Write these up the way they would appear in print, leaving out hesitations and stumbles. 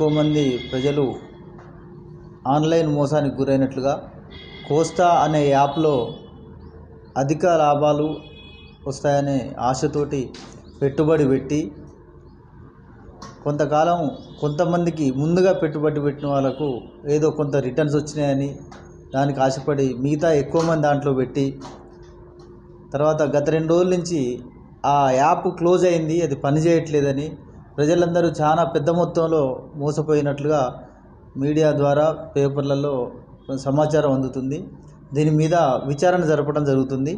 ఎక్కువ మంది ప్రజలు ఆన్లైన్ మోసానికి గురైనట్లుగా కోస్టా అనే యాప్లో అధిక లాభాలు వస్తాయనే ఆశతోటి పెట్టుబడి పెట్టి కొంతకాలం కొంతమందికి ముందుగా పెట్టుబడి పెట్టిన వాళ్ళకు ఏదో కొంత రిటర్న్స్ వచ్చినాయని దానికి ఆశపడి మిగతా ఎక్కువ మంది దాంట్లో పెట్టి తర్వాత గత 2 రోజుల నుంచి ఆ యాప్ క్లోజ్ అయింది, అది పనిచేయట్లేదని ప్రజలందరూ చాలా పెద్ద మొత్తంలో మోసపోయినట్లుగా మీడియా ద్వారా పేపర్లలో సమాచారం అందుతుంది. దీని మీద విచారణ జరపడం జరుగుతుంది.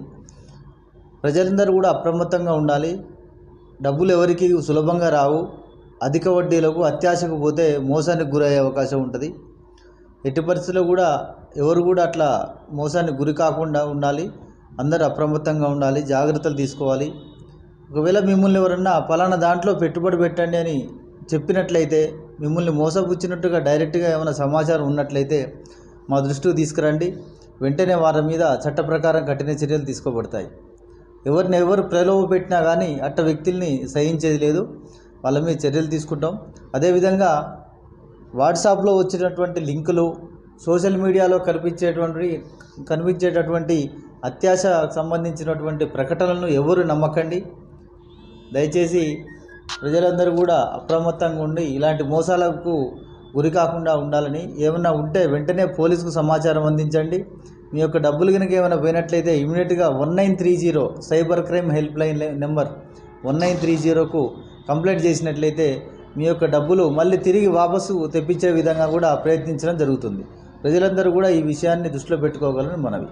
ప్రజలందరూ కూడా అప్రమత్తంగా ఉండాలి. డబ్బులు ఎవరికి సులభంగా రావు. అధిక వడ్డీలకు అత్యాశకు పోతే మోసానికి గురయ్యే అవకాశం ఉంటుంది. ఎట్టి పరిస్థితుల్లో కూడా ఎవరు కూడా అట్లా మోసానికి గురి కాకుండా ఉండాలి. అందరూ అప్రమత్తంగా ఉండాలి, జాగ్రత్తలు తీసుకోవాలి. ఒకవేళ మిమ్మల్ని ఎవరన్నా పలానా దాంట్లో పెట్టుబడి పెట్టండి అని చెప్పినట్లయితే, మిమ్మల్ని మోసపుచ్చినట్టుగా డైరెక్ట్గా ఏమైనా సమాచారం ఉన్నట్లయితే మా దృష్టికి తీసుకురండి. వెంటనే వారి మీద చట్ట ప్రకారం కఠిన చర్యలు తీసుకోబడతాయి. ఎవరు ప్రలోభ పెట్టినా కానీ అట్ట వ్యక్తుల్ని సహించేది లేదు, వాళ్ళ మీద చర్యలు తీసుకుంటాం. అదేవిధంగా వాట్సాప్లో వచ్చినటువంటి లింకులు, సోషల్ మీడియాలో కనిపించేటటువంటి అత్యాశకు సంబంధించినటువంటి ప్రకటనలను ఎవరు నమ్మకండి. దయచేసి ప్రజలందరూ కూడా అప్రమత్తంగా ఉండి ఇలాంటి మోసాలకు గురి కాకుండా ఉండాలని, ఏమైనా ఉంటే వెంటనే పోలీసుకు సమాచారం అందించండి. మీ యొక్క డబ్బులు కనుక ఏమైనా పోయినట్లయితే ఇమీడియట్గా 1930 cyber crime help line number 1930కు కంప్లైంట్ చేసినట్లయితే మీ యొక్క డబ్బులు మళ్ళీ తిరిగి వాపసు తెప్పించే విధంగా కూడా ప్రయత్నించడం జరుగుతుంది. ప్రజలందరూ కూడా ఈ విషయాన్ని దృష్టిలో పెట్టుకోగలరని మనవి.